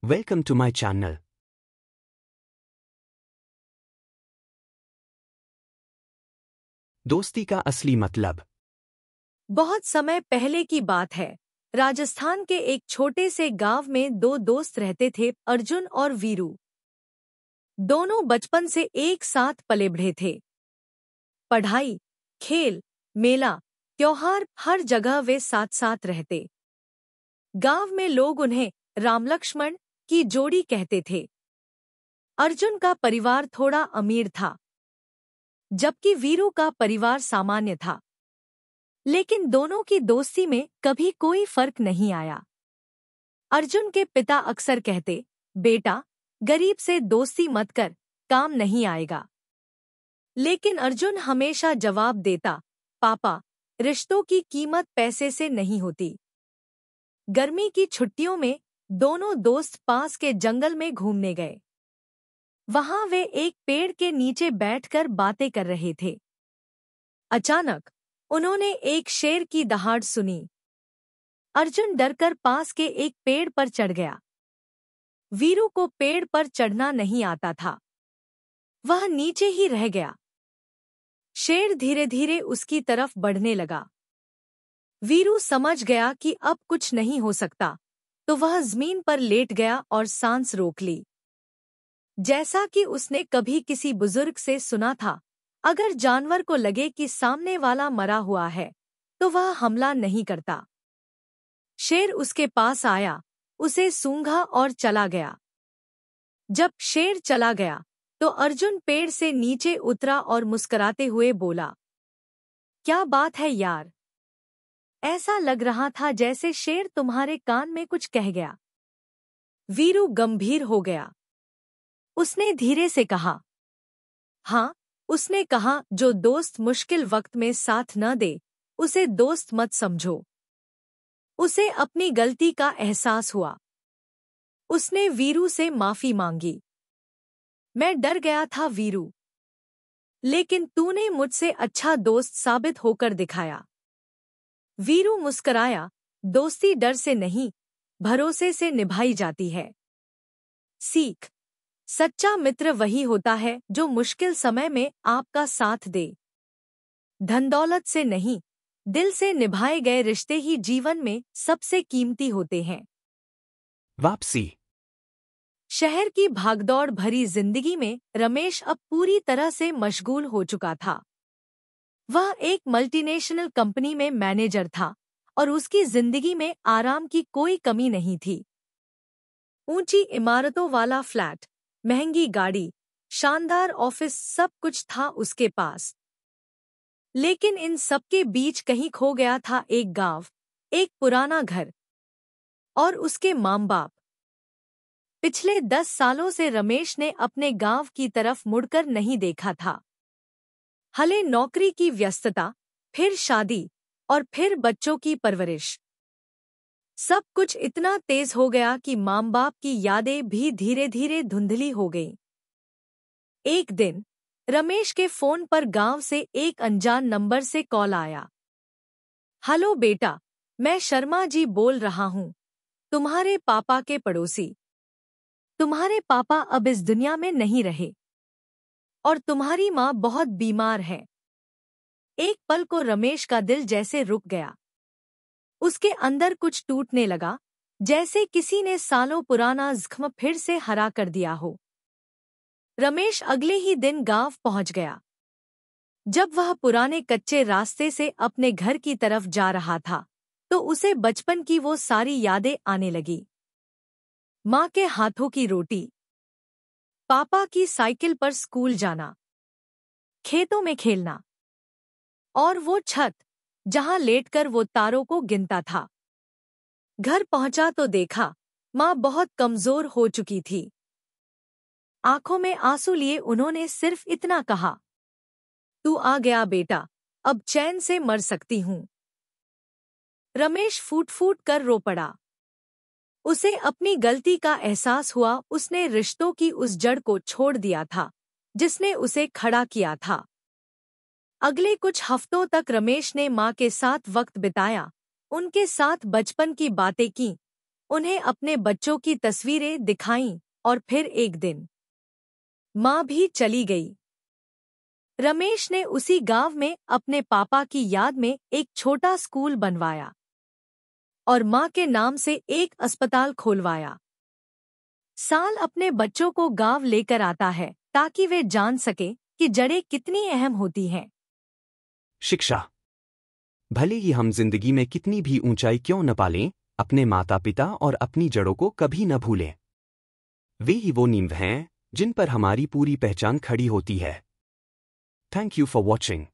Welcome to my channel. दोस्ती का असली मतलब। बहुत समय पहले की बात है। राजस्थान के एक छोटे से गांव में दो दोस्त रहते थे, अर्जुन और वीरू। दोनों बचपन से एक साथ पले बढ़े थे। पढ़ाई, खेल, मेला, त्योहार, हर जगह वे साथ साथ रहते। गांव में लोग उन्हें राम लक्ष्मण की जोड़ी कहते थे। अर्जुन का परिवार थोड़ा अमीर था, जबकि वीरू का परिवार सामान्य था। लेकिन दोनों की दोस्ती में कभी कोई फर्क नहीं आया। अर्जुन के पिता अक्सर कहते, बेटा, गरीब से दोस्ती मत कर, काम नहीं आएगा। लेकिन अर्जुन हमेशा जवाब देता, पापा, रिश्तों की कीमत पैसे से नहीं होती। गर्मी की छुट्टियों में दोनों दोस्त पास के जंगल में घूमने गए। वहां वे एक पेड़ के नीचे बैठकर बातें कर रहे थे। अचानक उन्होंने एक शेर की दहाड़ सुनी। अर्जुन डरकर पास के एक पेड़ पर चढ़ गया। वीरू को पेड़ पर चढ़ना नहीं आता था। वह नीचे ही रह गया। शेर धीरे धीरे उसकी तरफ बढ़ने लगा। वीरू समझ गया कि अब कुछ नहीं हो सकता, तो वह जमीन पर लेट गया और सांस रोक ली। जैसा कि उसने कभी किसी बुजुर्ग से सुना था, अगर जानवर को लगे कि सामने वाला मरा हुआ है, तो वह हमला नहीं करता। शेर उसके पास आया, उसे सूंघा और चला गया। जब शेर चला गया, तो अर्जुन पेड़ से नीचे उतरा और मुस्कुराते हुए बोला, क्या बात है यार? ऐसा लग रहा था जैसे शेर तुम्हारे कान में कुछ कह गया। वीरू गंभीर हो गया। उसने धीरे से कहा, हाँ, उसने कहा जो दोस्त मुश्किल वक्त में साथ न दे, उसे दोस्त मत समझो। उसे अपनी गलती का एहसास हुआ। उसने वीरू से माफी मांगी। मैं डर गया था वीरू, लेकिन तूने मुझसे अच्छा दोस्त साबित होकर दिखाया। वीरू मुस्कराया, दोस्ती डर से नहीं, भरोसे से निभाई जाती है। सीख, सच्चा मित्र वही होता है जो मुश्किल समय में आपका साथ दे। धन दौलत से नहीं, दिल से निभाए गए रिश्ते ही जीवन में सबसे कीमती होते हैं। वापसी। शहर की भागदौड़ भरी जिंदगी में रमेश अब पूरी तरह से मशगूल हो चुका था। वह एक मल्टीनेशनल कंपनी में मैनेजर था और उसकी जिंदगी में आराम की कोई कमी नहीं थी। ऊंची इमारतों वाला फ्लैट, महंगी गाड़ी, शानदार ऑफिस, सब कुछ था उसके पास। लेकिन इन सब के बीच कहीं खो गया था एक गांव, एक पुराना घर और उसके माँ बाप। पिछले 10 सालों से रमेश ने अपने गांव की तरफ मुड़कर नहीं देखा था। हले नौकरी की व्यस्तता, फिर शादी और फिर बच्चों की परवरिश। सब कुछ इतना तेज हो गया कि माँ बाप की यादें भी धीरे धीरे धुंधली हो गईं। एक दिन रमेश के फोन पर गांव से एक अनजान नंबर से कॉल आया। हेलो बेटा, मैं शर्मा जी बोल रहा हूँ, तुम्हारे पापा के पड़ोसी। तुम्हारे पापा अब इस दुनिया में नहीं रहे और तुम्हारी माँ बहुत बीमार है। एक पल को रमेश का दिल जैसे रुक गया। उसके अंदर कुछ टूटने लगा, जैसे किसी ने सालों पुराना जख्म फिर से हरा कर दिया हो। रमेश अगले ही दिन गांव पहुंच गया। जब वह पुराने कच्चे रास्ते से अपने घर की तरफ जा रहा था, तो उसे बचपन की वो सारी यादें आने लगी। माँ के हाथों की रोटी, पापा की साइकिल पर स्कूल जाना, खेतों में खेलना और वो छत जहां लेटकर वो तारों को गिनता था। घर पहुंचा तो देखा, माँ बहुत कमजोर हो चुकी थी। आंखों में आंसू लिए उन्होंने सिर्फ इतना कहा, तू आ गया बेटा, अब चैन से मर सकती हूँ। रमेश फूट फूट कर रो पड़ा। उसे अपनी गलती का एहसास हुआ। उसने रिश्तों की उस जड़ को छोड़ दिया था जिसने उसे खड़ा किया था। अगले कुछ हफ्तों तक रमेश ने माँ के साथ वक्त बिताया, उनके साथ बचपन की बातें की, उन्हें अपने बच्चों की तस्वीरें दिखाईं और फिर एक दिन माँ भी चली गई। रमेश ने उसी गांव में अपने पापा की याद में एक छोटा स्कूल बनवाया और माँ के नाम से एक अस्पताल खोलवाया। साल अपने बच्चों को गांव लेकर आता है ताकि वे जान सके कि जड़ें कितनी अहम होती हैं। शिक्षा। भले ही हम जिंदगी में कितनी भी ऊंचाई क्यों न पालें, अपने माता पिता और अपनी जड़ों को कभी न भूलें। वे ही वो नींव हैं जिन पर हमारी पूरी पहचान खड़ी होती है। Thank you for watching.